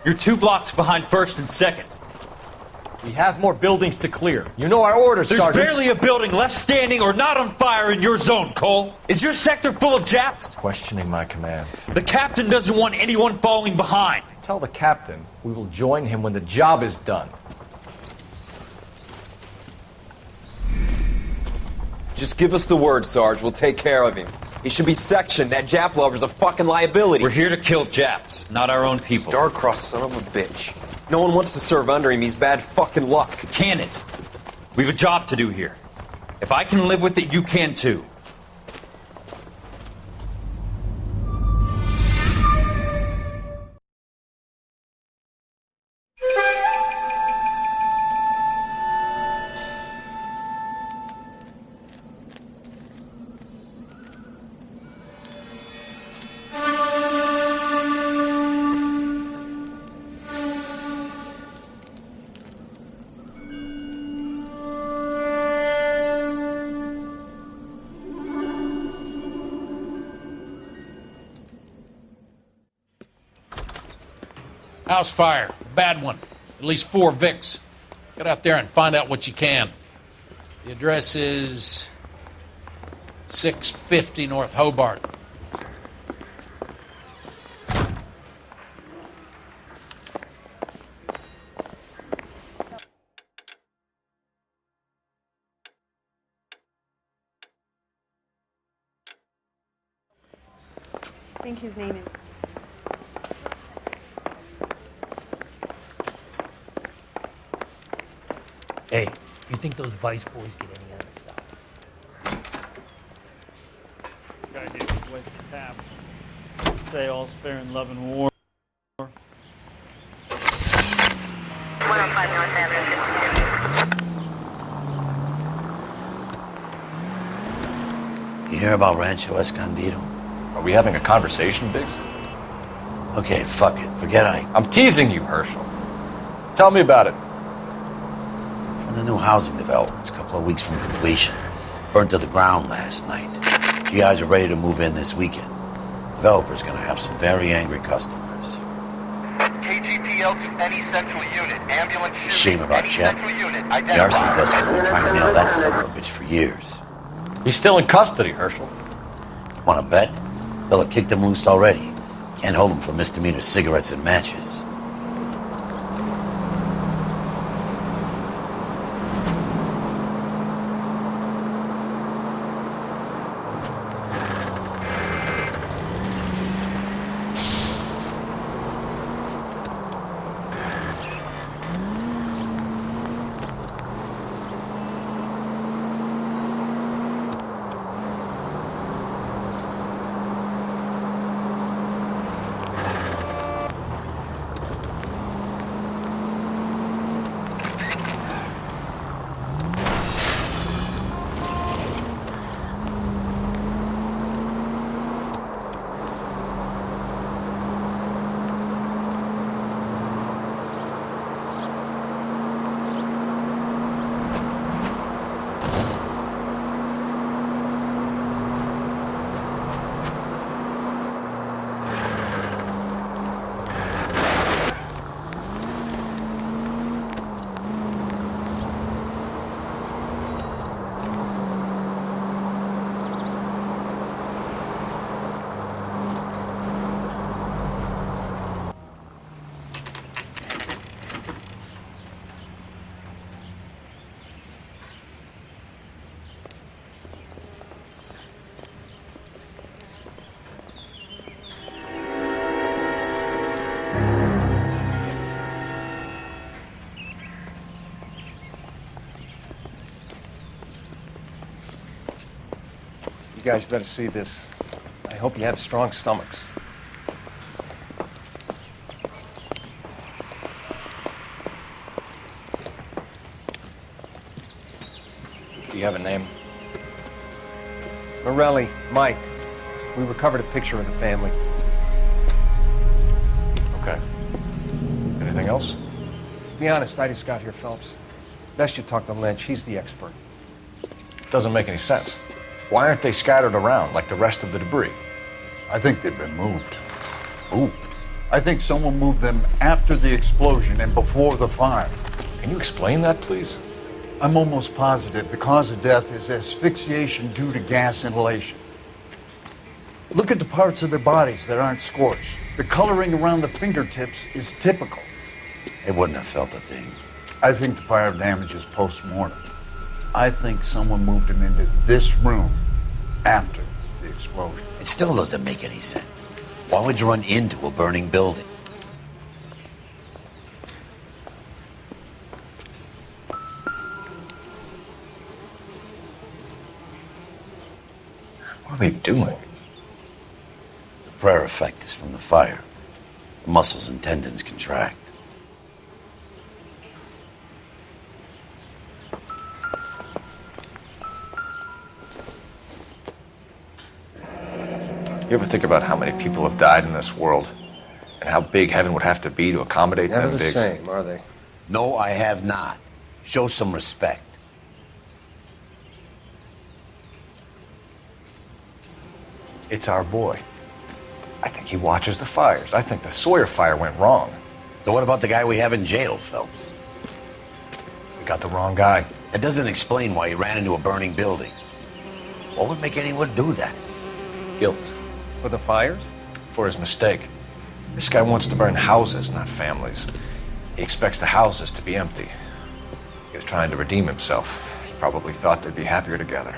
You're 2 blocks behind first and second. We have more buildings to clear. You know our orders, There's Sergeant. barely a building left standing or not on fire in your zone, Cole. Is your sector full of Japs? Questioning my command. The captain doesn't want anyone falling behind. Tell the captain we will join him when the job is done. Just give us the word, Sarge. We'll take care of him. He should be sectioned. That Jap lover's a fucking liability. We're here to kill Japs, not our own people. Star-crossed son of a bitch. No one wants to serve under him. He's bad fucking luck. Can it? We have a job to do here. If I can live with it, you can too. House fire. Bad one. At least 4 Vicks. Get out there and find out what you can. The address is 650 North Hobart. I think his name is... Hey, do you think those Vice boys get any out of this stuff? Guy gave his wife a tap. Say all's fair in love and war. 105 North Avenue. You hear about Rancho Escondido? Are we having a conversation, Biggs? Okay, fuck it. Forget I'm teasing you, Herschel. Tell me about it. From the new housing developments, a couple of weeks from completion. Burned to the ground last night. GIs are ready to move in this weekend. Developer's gonna have some very angry customers. KGPL to any central unit. Ambulance shooting. Shame about any Jet. central unit. The arson desk has been trying to nail that son of a bitch for years. He's still in custody, Herschel. Wanna bet? Fella kicked him loose already. Can't hold him for misdemeanor cigarettes and matches. You guys better see this. I hope you have strong stomachs. Do you have a name? Morelli, Mike. We recovered a picture of the family. Okay. Anything else? To be honest, I just got here, Phelps. Best you talk to Lynch. He's the expert. Doesn't make any sense. Why aren't they scattered around like the rest of the debris? I think they've been moved. Ooh. I think someone moved them after the explosion and before the fire. Can you explain that, please? I'm almost positive the cause of death is asphyxiation due to gas inhalation. Look at the parts of their bodies that aren't scorched. The coloring around the fingertips is typical. They wouldn't have felt a thing. I think the fire damage is post-mortem. I think someone moved him into this room after the explosion. It still doesn't make any sense. Why would you run into a burning building? What are they doing? The prayer effect is from the fire. The muscles and tendons contract. You ever think about how many people have died in this world? And how big heaven would have to be to accommodate Never them the bigs? same, are they? No, I have not. Show some respect. It's our boy. I think he watches the fires. I think the Sawyer fire went wrong. So what about the guy we have in jail, Phelps? We got the wrong guy. That doesn't explain why he ran into a burning building. What would make anyone do that? Guilt. For the fires? For his mistake. This guy wants to burn houses, not families. He expects the houses to be empty. He was trying to redeem himself. He probably thought they'd be happier together.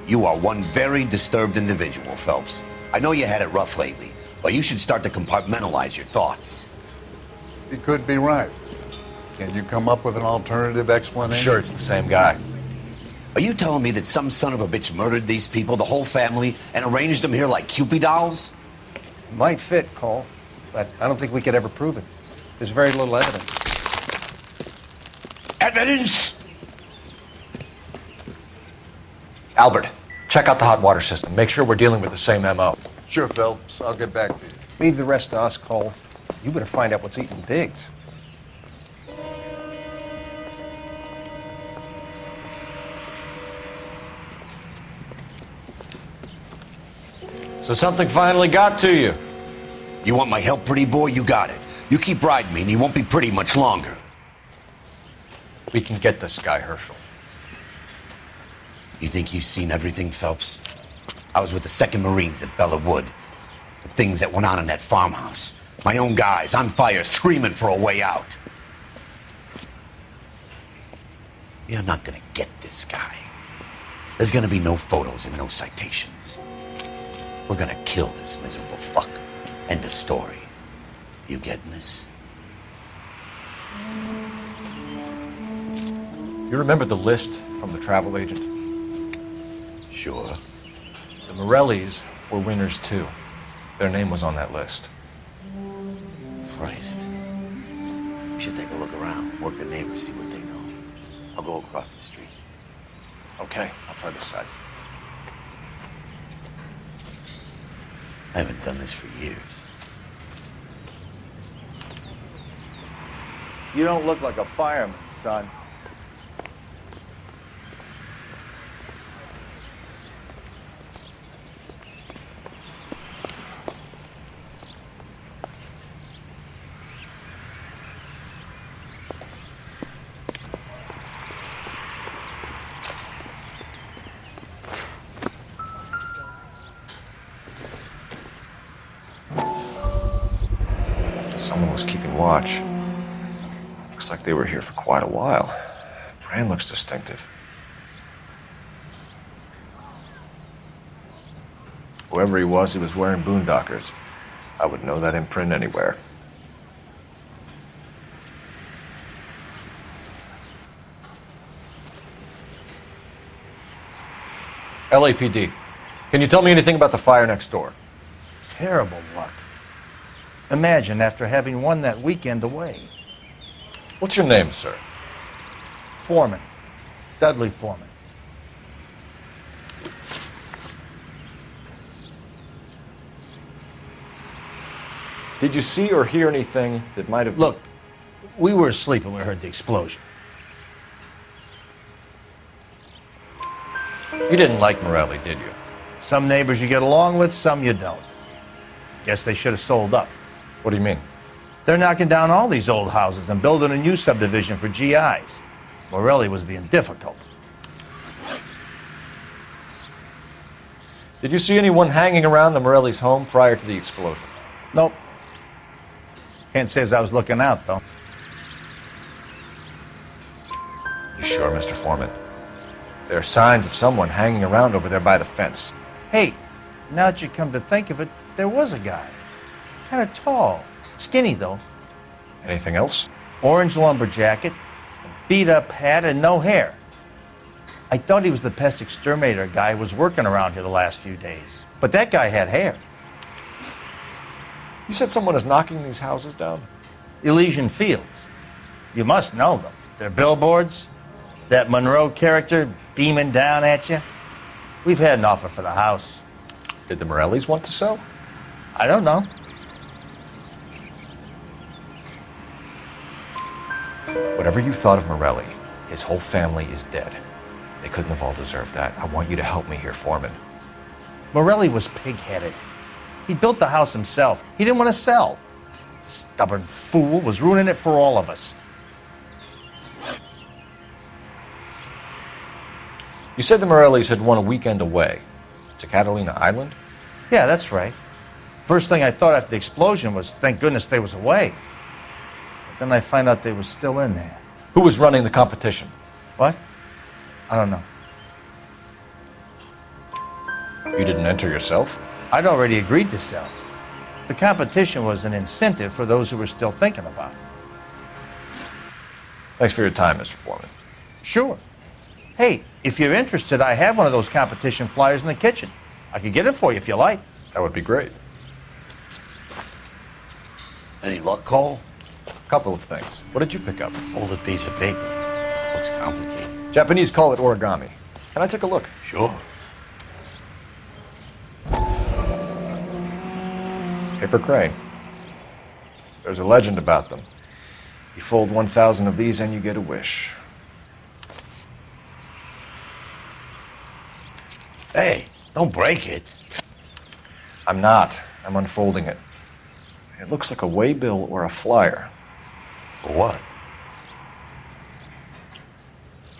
You are one very disturbed individual, Phelps. I know you had it rough lately, but you should start to compartmentalize your thoughts. He could be right. Can you come up with an alternative I'm explanation? sure it's the same guy. Are you telling me that some son of a bitch murdered these people, the whole family, and arranged them here like Cupid dolls? Might fit, Cole, but I don't think we could ever prove it. There's very little evidence. Evidence? Albert, check out the hot water system. Make sure we're dealing with the same MO. Sure, Phelps. I'll get back to you. Leave the rest to us, Cole. You better find out what's eating Biggs. So something finally got to you. You want my help, pretty boy? You got it. You keep riding me and you won't be pretty much longer. We can get this guy, Herschel. You think you've seen everything, Phelps? I was with the 2nd Marines at Bella Wood. The things that went on in that farmhouse. My own guys on fire, screaming for a way out. You're not gonna get this guy. There's gonna be no photos and no citations. We're gonna kill this miserable fuck. End of story. You getting this? You remember the list from the travel agent? Sure. The Morellis were winners too. Their name was on that list. Christ. We should take a look around, work the neighbors, see what they know. I'll go across the street. Okay, I'll try this side. I haven't done this for years. You don't look like a fireman, son. Someone was keeping watch. Looks like they were here for quite a while. Brand looks distinctive. Whoever he was wearing boondockers. I would know that imprint anywhere. LAPD, can you tell me anything about the fire next door? Terrible luck. Imagine after having won that weekend away. What's your name, sir? Foreman. Dudley Foreman. Did you see or hear anything that might have... Look, we were asleep when we heard the explosion. You didn't like Morelli, did you? Some neighbors you get along with, some you don't. Guess they should have sold up. What do you mean? They're knocking down all these old houses and building a new subdivision for GIs. Morelli was being difficult. Did you see anyone hanging around the Morelli's home prior to the explosion? Nope. Can't say as I was looking out, though. You sure, Mr. Foreman? There are signs of someone hanging around over there by the fence. Hey, now that you come to think of it, there was a guy. Kind of tall. Skinny, though. Anything else? Orange lumber jacket, a beat-up hat, and no hair. I thought he was the pest exterminator guy who was working around here the last few days. But that guy had hair. You said someone is knocking these houses down? Elysian Fields. You must know them. Their billboards, that Monroe character beaming down at you. We've had an offer for the house. Did the Morellis want to sell? I don't know. Whatever you thought of Morelli, his whole family is dead. They couldn't have all deserved that. I want you to help me here, Foreman. Morelli was pig-headed. He built the house himself. He didn't want to sell. Stubborn fool was ruining it for all of us. You said the Morellis had won a weekend away to Catalina Island? Yeah, that's right. First thing I thought after the explosion was, thank goodness they was away. But then I find out they was still in there. Who was running the competition? What? I don't know. You didn't enter yourself? I'd already agreed to sell. The competition was an incentive for those who were still thinking about it. Thanks for your time, Mr. Foreman. Sure. Hey, if you're interested, I have one of those competition flyers in the kitchen. I could get it for you if you like. That would be great. Any luck, Cole? A couple of things. What did you pick up? Folded piece of paper. Looks complicated. Japanese call it origami. Can I take a look? Sure. Paper crane. There's a legend about them. You fold 1,000 of these and you get a wish. Hey, don't break it. I'm not. I'm unfolding it. It looks like a waybill or a flyer. For what?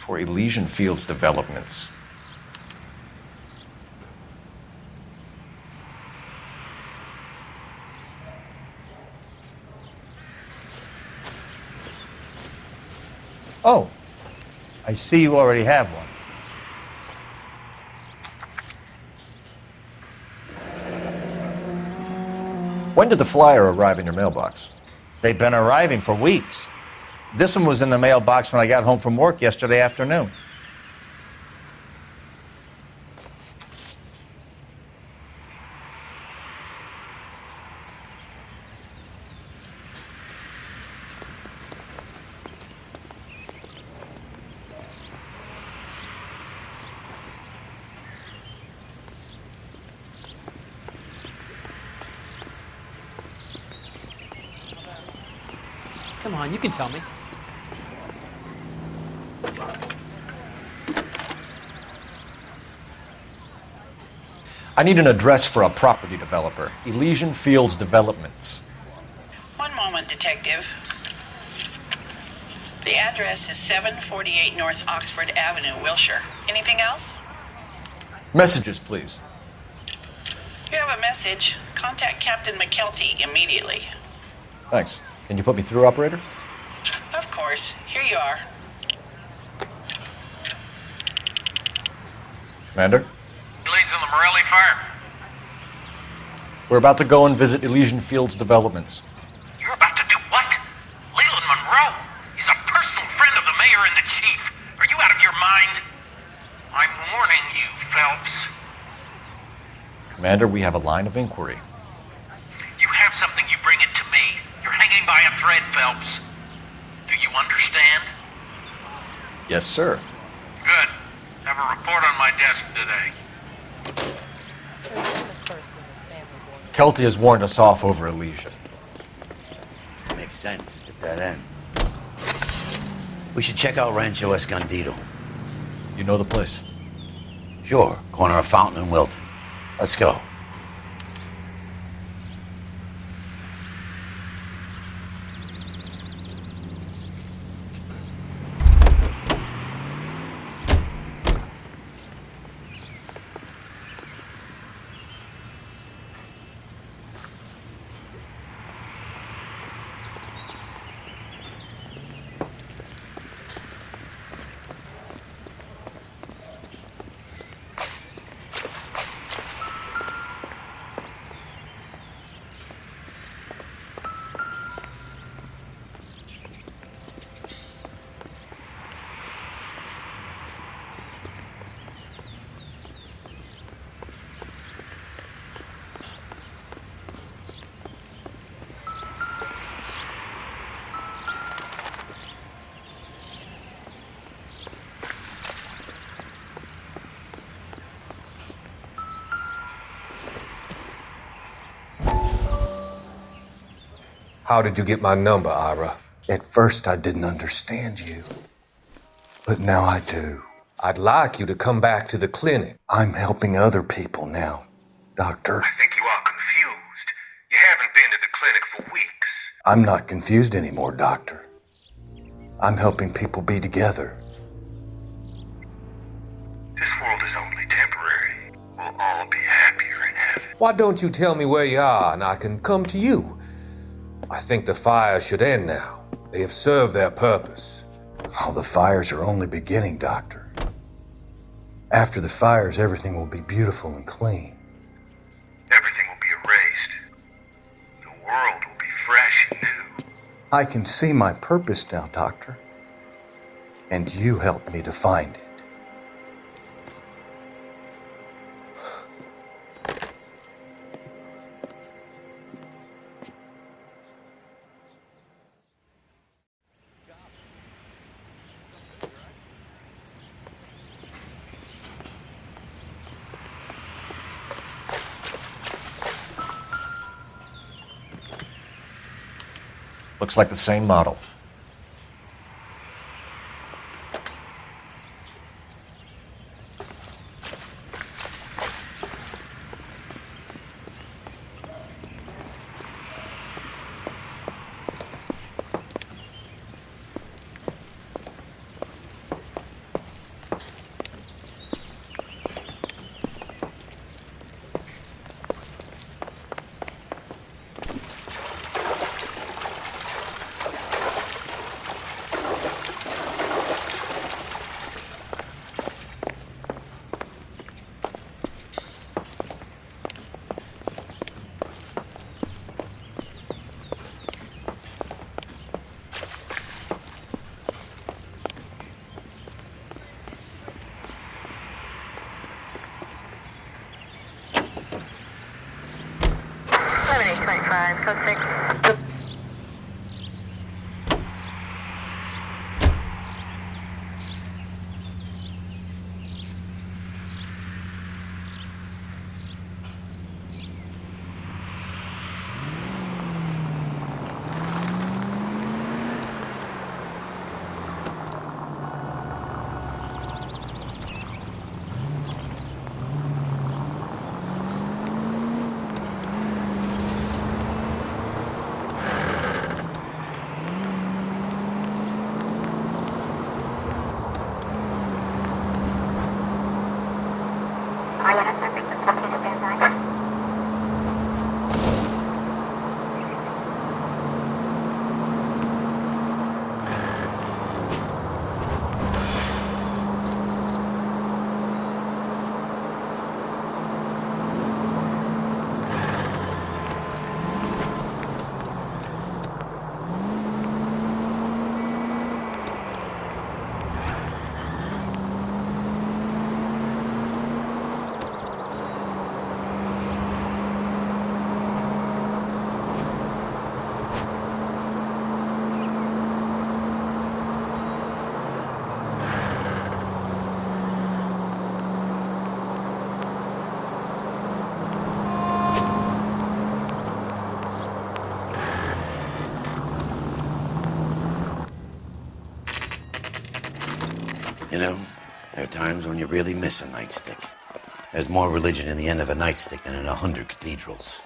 For Elysian Fields developments. Oh, I see you already have one. When did the flyer arrive in your mailbox? They've been arriving for weeks. This one was in the mailbox when I got home from work yesterday afternoon. Come on, you can tell me. I need an address for a property developer. Elysian Fields Developments. One moment, Detective. The address is 748 North Oxford Avenue, Wilshire. Anything else? Messages, please. You have a message. Contact Captain McKelty immediately. Thanks. Can you put me through, operator? Of course. Here you are. Commander? Leads on the Morelli fire. We're about to go and visit Elysian Fields Developments. You're about to do what? Leland Monroe? He's a personal friend of the mayor and the chief. Are you out of your mind? I'm warning you, Phelps. Commander, we have a line of inquiry. You have something, you bring it to me. You're hanging by a thread, Phelps. Do you understand? Yes, sir. Good. Have a report on my desk today. Kelty has warned us off over Elysian. Makes sense. It's a dead end. We should check out Rancho Escondido. You know the place? Sure. Corner of Fountain and Wilton. Let's go. How did you get my number, Ira? At first, I didn't understand you. But now I do. I'd like you to come back to the clinic. I'm helping other people now, Doctor. I think you are confused. You haven't been to the clinic for weeks. I'm not confused anymore, Doctor. I'm helping people be together. This world is only temporary. We'll all be happier in heaven. Why don't you tell me where you are and I can come to you? I think the fires should end now. They have served their purpose. Oh, the fires are only beginning, Doctor. After the fires, everything will be beautiful and clean. Everything will be erased. The world will be fresh and new. I can see my purpose now, Doctor. And you helped me to find it. Looks like the same model. Code 6. You know, there are times when you really miss a nightstick. There's more religion in the end of a nightstick than in 100 cathedrals.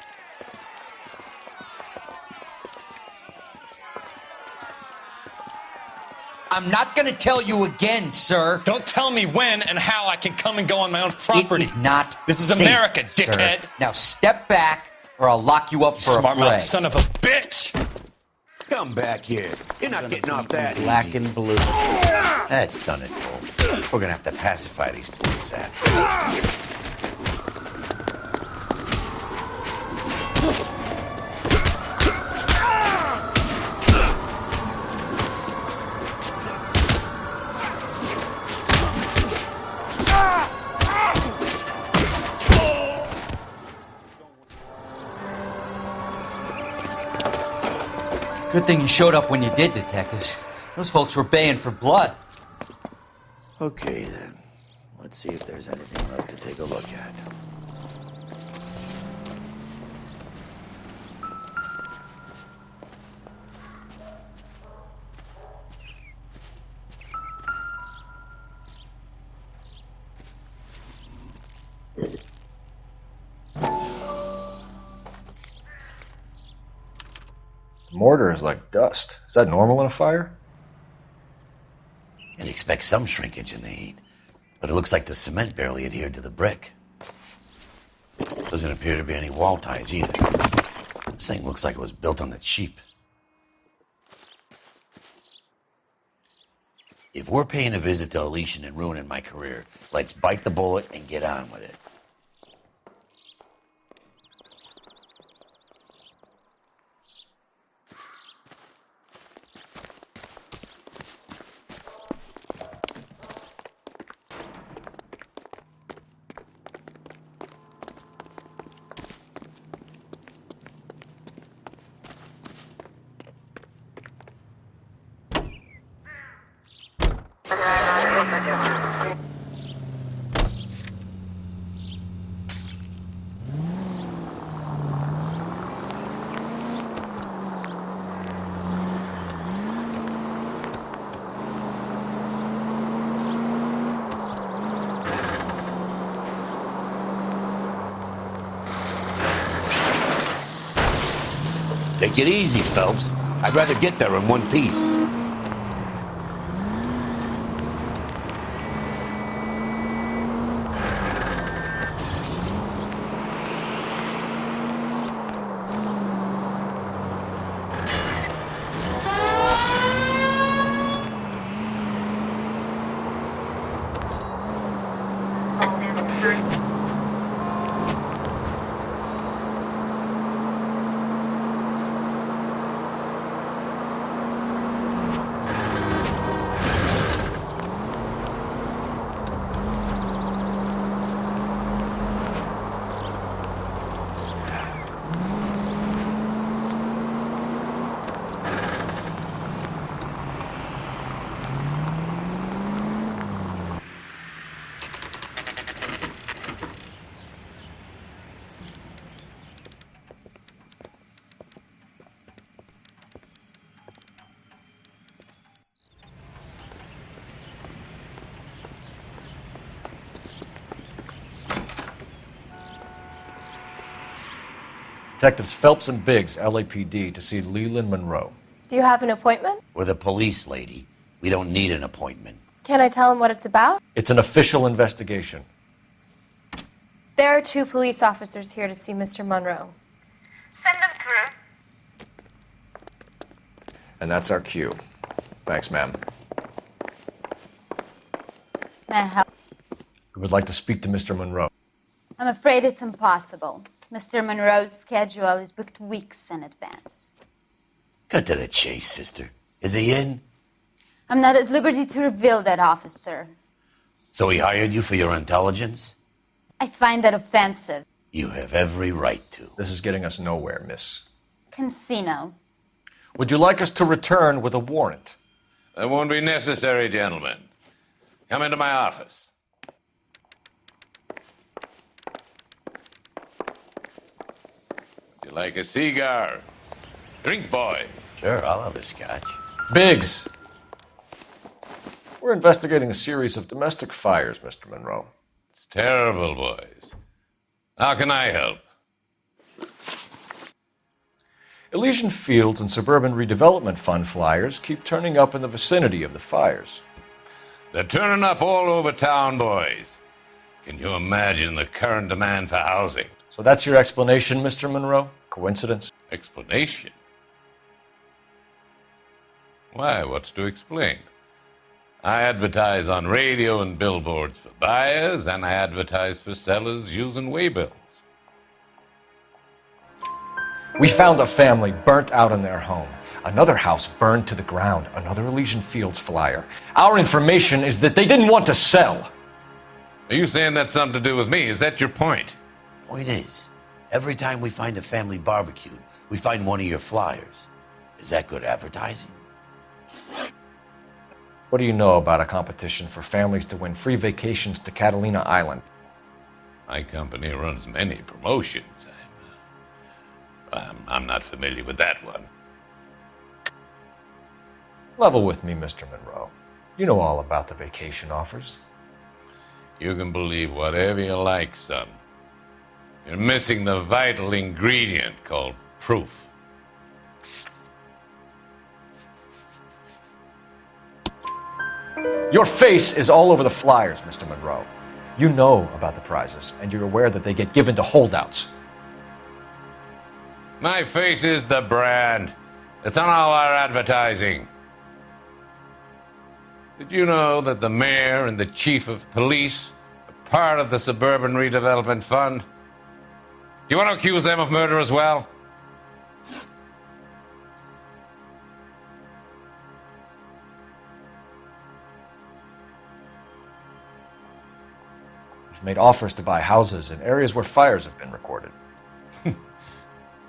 I'm not gonna tell you again, sir. Don't tell me when and how I can come and go on my own property. It is not This is safe, America, dickhead. sir. Now step back, or I'll lock you up for a Smart fray. mouth son of a bitch! Come back here. You're not getting off that black easy. And blue. That's done it, Cole. We're gonna have to pacify these poor saps. Good thing you showed up when you did, detectives. Those folks were baying for blood. Okay, then. Let's see if there's anything left to take a look at. Mortar is like dust. Is that normal in a fire? You'd expect some shrinkage in the heat, but it looks like the cement barely adhered to the brick. Doesn't appear to be any wall ties either. This thing looks like it was built on the cheap. If we're paying a visit to Elysian and ruining my career, let's bite the bullet and get on with it. Take it easy, Phelps. I'd rather get there in one piece. Detectives Phelps and Biggs, LAPD, to see Leland Monroe. Do you have an appointment? We're the police, lady. We don't need an appointment. Can I tell him what it's about? It's an official investigation. There are 2 police officers here to see Mr. Monroe. Send them through. And that's our cue. Thanks, ma'am. May I help? We would like to speak to Mr. Monroe. I'm afraid it's impossible. Mr. Monroe's schedule is booked weeks in advance. Cut to the chase, sister. Is he in? I'm not at liberty to reveal that, officer. So he hired you for your intelligence? I find that offensive. You have every right to. This is getting us nowhere, miss. Casino. Would you like us to return with a warrant? That won't be necessary, gentlemen. Come into my office. Would you like a cigar? Drink, boys. Sure, I'll have a scotch. Biggs! We're investigating a series of domestic fires, Mr. Monroe. It's terrible, boys. How can I help? Elysian Fields and Suburban Redevelopment Fund flyers keep turning up in the vicinity of the fires. They're turning up all over town, boys. Can you imagine the current demand for housing? So that's your explanation, Mr. Monroe? Coincidence? Explanation? Why, what's to explain? I advertise on radio and billboards for buyers, and I advertise for sellers using waybills. We found a family burnt out in their home. Another house burned to the ground. Another Elysian Fields flyer. Our information is that they didn't want to sell. Are you saying that's something to do with me? Is that your point? Point is, every time we find a family barbecued, we find one of your flyers. Is that good advertising? What do you know about a competition for families to win free vacations to Catalina Island? My company runs many promotions. I'm not familiar with that one. Level with me, Mr. Monroe. You know all about the vacation offers. You can believe whatever you like, son. You're missing the vital ingredient called proof. Your face is all over the flyers, Mr. Monroe. You know about the prizes, and you're aware that they get given to holdouts. My face is the brand. It's on all our advertising. Did you know that the mayor and the chief of police are part of the Suburban Redevelopment Fund? Do you want to accuse them of murder as well? You've made offers to buy houses in areas where fires have been recorded.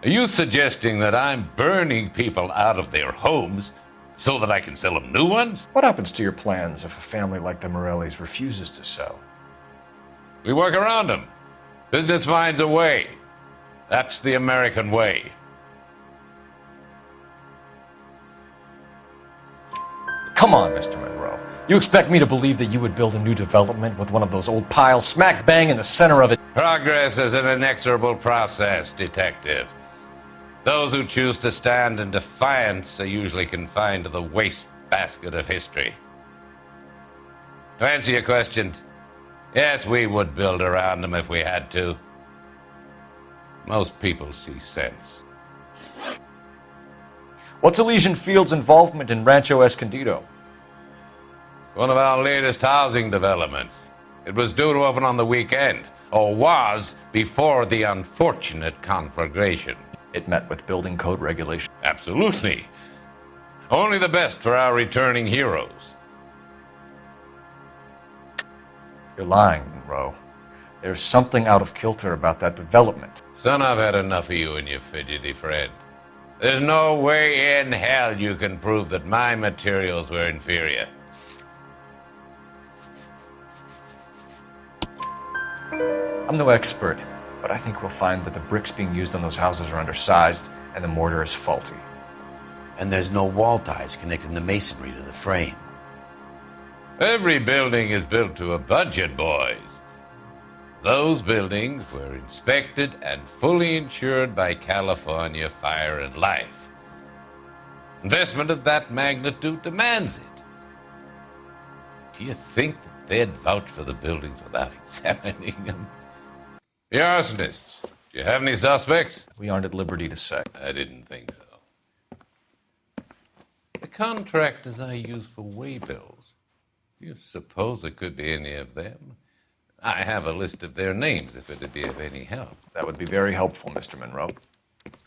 Are you suggesting that I'm burning people out of their homes so that I can sell them new ones? What happens to your plans if a family like the Morellis refuses to sell? We work around them. Business finds a way. That's the American way. Come on, Mr. Monroe. You expect me to believe that you would build a new development with one of those old piles smack bang in the center of it? Progress is an inexorable process, Detective. Those who choose to stand in defiance are usually confined to the wastebasket of history. To answer your question, yes, we would build around them if we had to. Most people see sense. What's Elysian Field's involvement in Rancho Escondido? One of our latest housing developments. It was due to open on the weekend, or was before the unfortunate conflagration. It met with building code regulations. Absolutely. Only the best for our returning heroes. You're lying, Monroe. There's something out of kilter about that development. Son, I've had enough of you and your fidgety friend. There's no way in hell you can prove that my materials were inferior. I'm no expert, but I think we'll find that the bricks being used on those houses are undersized and the mortar is faulty. And there's no wall ties connecting the masonry to the frame. Every building is built to a budget, boys. Those buildings were inspected and fully insured by California Fire and Life. Investment of that magnitude demands it. Do you think that they'd vouch for the buildings without examining them? The arsonists, do you have any suspects? We aren't at liberty to say. I didn't think so. The contractors I use for waybills, do you suppose it could be any of them? I have a list of their names if it'd be of any help. That would be very helpful, Mr. Monroe.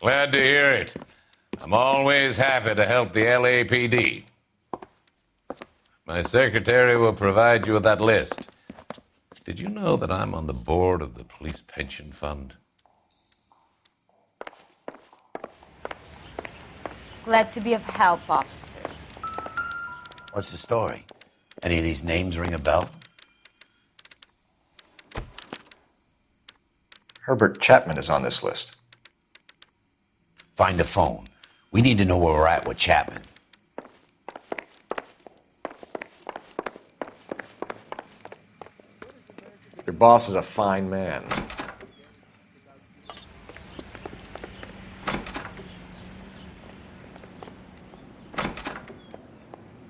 Glad to hear it. I'm always happy to help the LAPD. My secretary will provide you with that list. Did you know that I'm on the board of the police pension fund? Glad to be of help, officers. What's the story? Any of these names ring a bell? Herbert Chapman is on this list. Find the phone. We need to know where we're at with Chapman. Your boss is a fine man.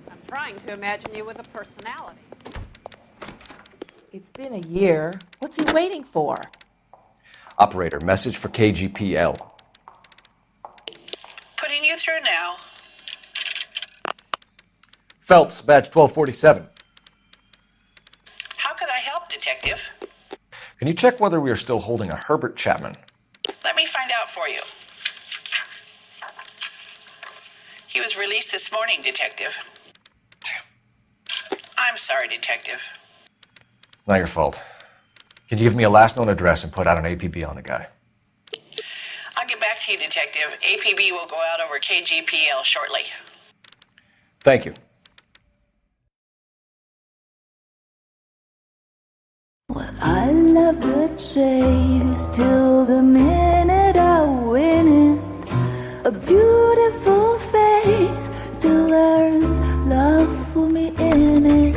I'm trying to imagine you with a personality. It's been a year. What's he waiting for? Operator, message for KGPL. Putting you through now. Phelps, badge 1247. How could I help, Detective? Can you check whether we are still holding a Herbert Chapman? Let me find out for you. He was released this morning, Detective. I'm sorry, Detective. It's not your fault. Can you give me a last known address and put out an APB on the guy? I'll get back to you, Detective. APB will go out over KGPL shortly. Thank you. Well, I love the chase till the minute I win it. A beautiful face till there's love for me in it.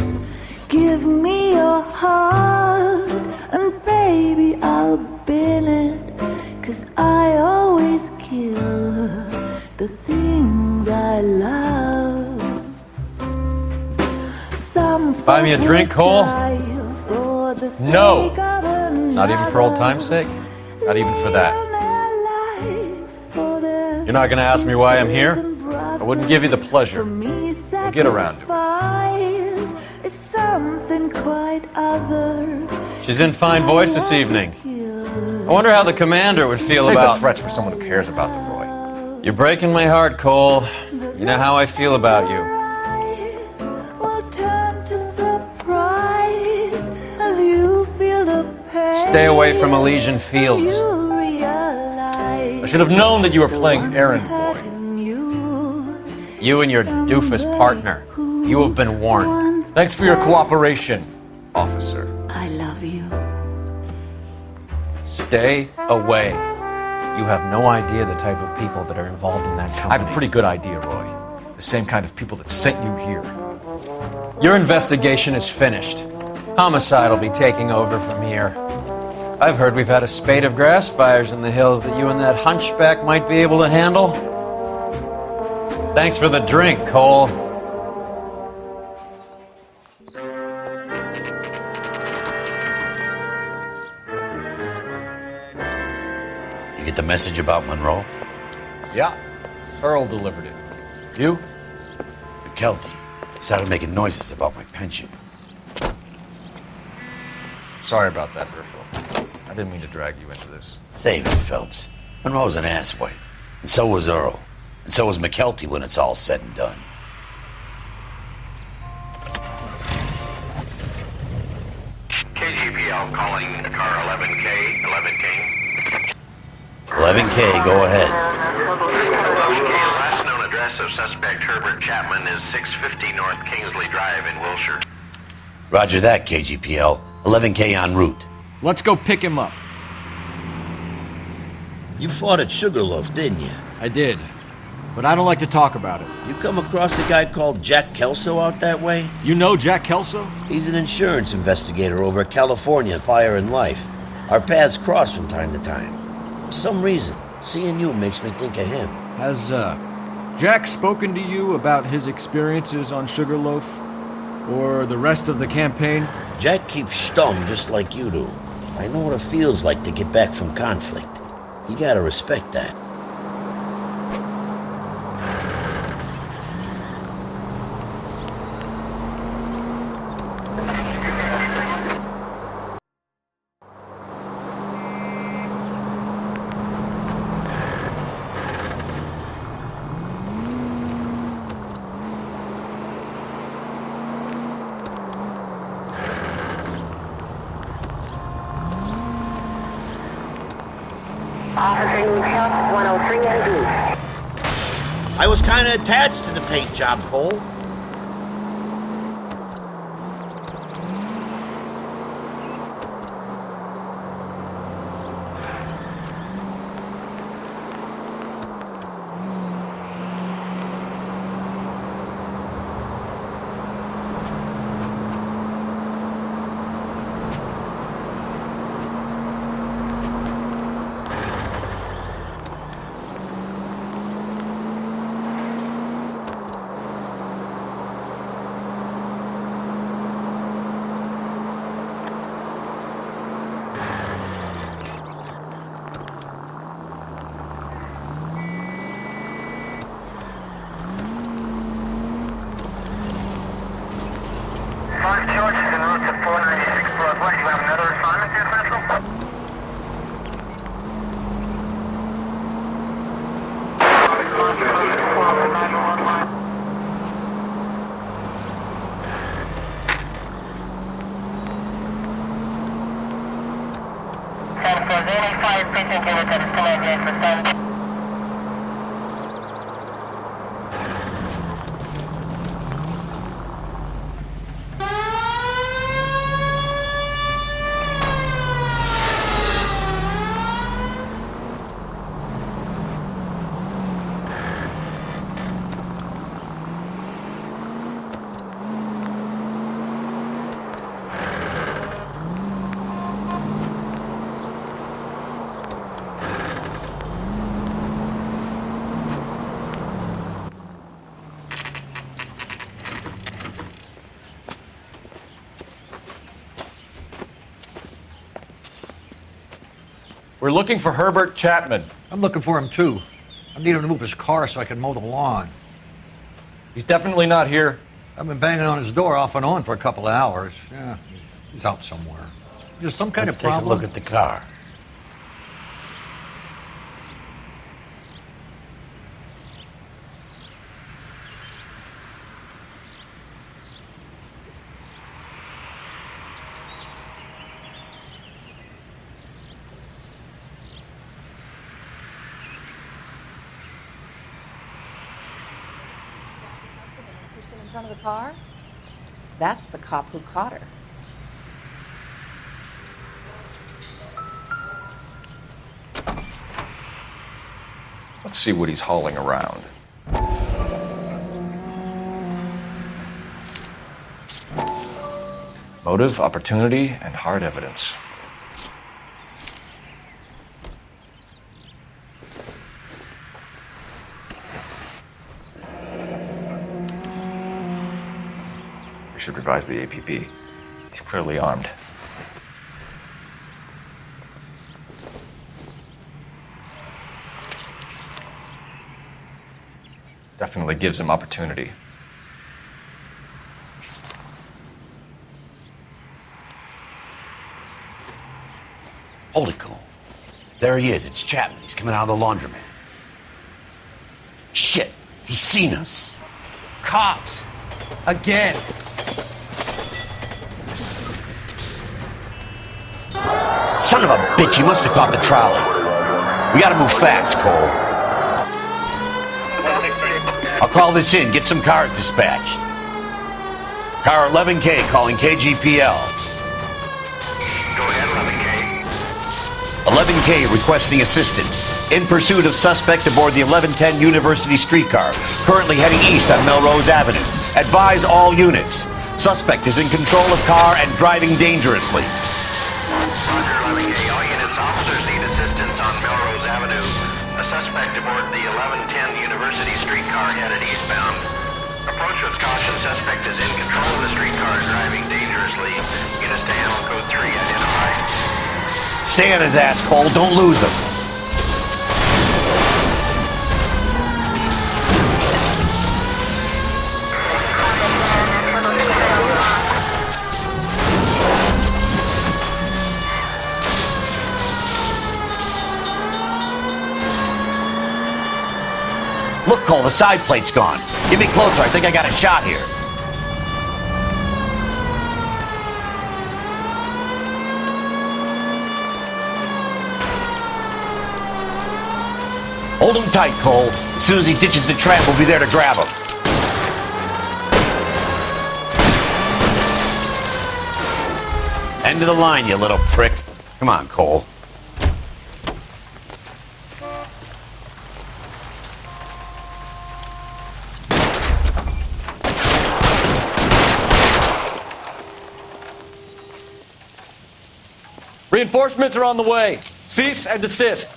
Give me your heart and baby I'll bill it. 'Cause I always kill the things I love. Some Buy me a drink, Cole? No. Not even for old time's sake? Not even for that. You're not gonna ask me why I'm here? I wouldn't give you the pleasure. We'll get around to it. She's in fine voice this evening. I wonder how the commander would feel about... Save the threats for someone who cares about them, Roy. You're breaking my heart, Cole. You know how I feel about you. Stay away from Elysian Fields. I should have known that you were playing errand boy. You and your doofus partner. You have been warned. Thanks for your cooperation, officer. I love you. Stay away. You have no idea the type of people that are involved in that company. I have a pretty good idea, Roy. The same kind of people that sent you here. Your investigation is finished. Homicide will be taking over from here. I've heard we've had a spate of grass fires in the hills that you and that hunchback might be able to handle. Thanks for the drink, Cole. You get the message about Monroe? Yeah, Earl delivered it. You? McKelty started making noises about my pension. Sorry about that, Virgil. I didn't mean to drag you into this. Save it, Phelps. Monroe's an asswipe. And so was Earl. And so was McKelty when it's all said and done. KGPL calling car 11K, 11K. 11K, go ahead. 11K, last known address of suspect Herbert Chapman is 650 North Kingsley Drive in Wilshire. Roger that, KGPL. 11K en route. Let's go pick him up. You fought at Sugarloaf, didn't you? I did, but I don't like to talk about it. You come across a guy called Jack Kelso out that way? You know Jack Kelso? He's an insurance investigator over at California Fire and Life. Our paths cross from time to time. For some reason, seeing you makes me think of him. Has, Jack spoken to you about his experiences on Sugarloaf? Or the rest of the campaign? Jack keeps stum just like you do. I know what it feels like to get back from conflict. You gotta respect that. I was kinda attached to the paint job, Cole. We're looking for Herbert Chapman. I'm looking for him too. I need him to move his car so I can mow the lawn. He's definitely not here. I've been banging on his door off and on for a couple of hours. Yeah, he's out somewhere. There's some kind Let's of problem. take a look at the car. Pushed him in front of the car? That's the cop who caught her. Let's see what he's hauling around. Motive, opportunity, and hard evidence. We should revise the APB. He's clearly armed. Definitely gives him opportunity. Hold it, Cole. There he is. It's Chapman. He's coming out of the laundromat. Shit. He's seen us. Cops. Again. Son of a bitch. He must have caught the trolley. We gotta move fast, Cole. I'll call this in. Get some cars dispatched. Car 11K calling KGPL. Go ahead, 11K. 11K requesting assistance. In pursuit of suspect aboard the 1110 University streetcar, currently heading east on Melrose Avenue. Advise all units. Suspect is in control of car and driving dangerously. Roger, 11K. All units, officers need assistance on Melrose Avenue. A suspect aboard the 1110 University streetcar headed eastbound. Approach with caution. Suspect is in control of the streetcar, driving dangerously. Units to handle code 3 identified. Stay on his ass, Cole. Don't lose him. Look, Cole, the side plate's gone. Get me closer. I think I got a shot here. Hold him tight, Cole. As soon as he ditches the trap, we'll be there to grab him. End of the line, you little prick. Come on, Cole. Reinforcements are on the way. Cease and desist.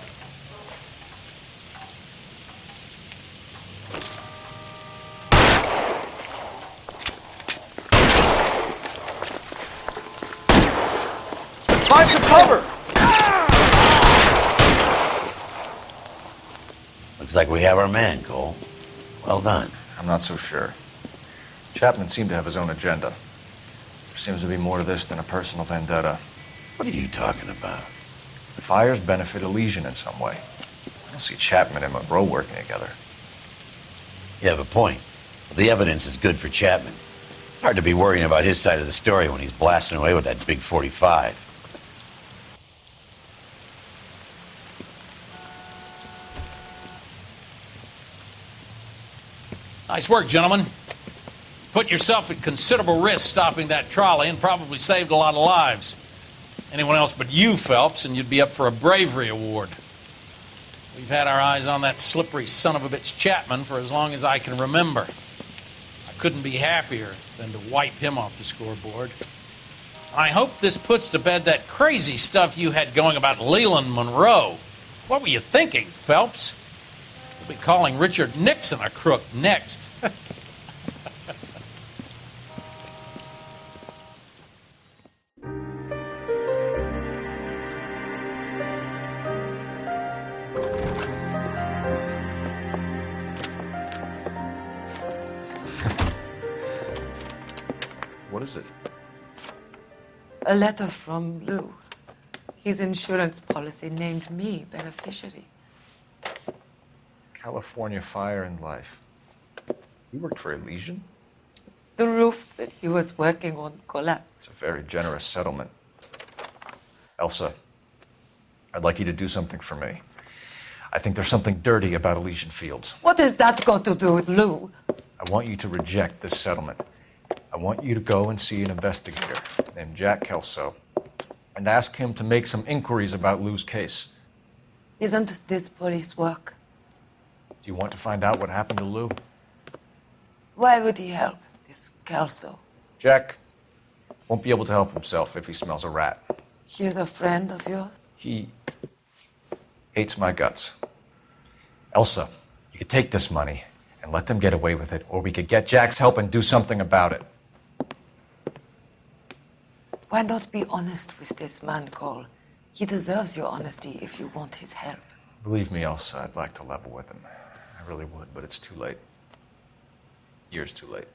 Find some cover! Looks like we have our man, Cole. Well done. I'm not so sure. Chapman seemed to have his own agenda. There seems to be more to this than a personal vendetta. What are you talking about? The fires benefit Elysian in some way. I don't see Chapman and Monroe working together. You have a point. But the evidence is good for Chapman. It's hard to be worrying about his side of the story when he's blasting away with that big 45. Nice work, gentlemen. Put yourself at considerable risk stopping that trolley and probably saved a lot of lives. Anyone else but you, Phelps, and you'd be up for a bravery award. We've had our eyes on that slippery son of a bitch Chapman for as long as I can remember. I couldn't be happier than to wipe him off the scoreboard. I hope this puts to bed that crazy stuff you had going about Leland Monroe. What were you thinking, Phelps? We'll be calling Richard Nixon a crook next. What is it? A letter from Lou. His insurance policy named me beneficiary. California Fire and Life. You worked for Elysian? The roof that he was working on collapsed. It's a very generous settlement. Elsa, I'd like you to do something for me. I think there's something dirty about Elysian Fields. What has that got to do with Lou? I want you to reject this settlement. I want you to go and see an investigator named Jack Kelso and ask him to make some inquiries about Lou's case. Isn't this police work? Do you want to find out what happened to Lou? Why would he help, this Kelso? Jack won't be able to help himself if he smells a rat. He's a friend of yours? He hates my guts. Elsa, you could take this money and let them get away with it, or we could get Jack's help and do something about it. Why not be honest with this man, Cole? He deserves your honesty if you want his help. Believe me, Elsa, I'd like to level with him. I really would, but it's too late. Years too late.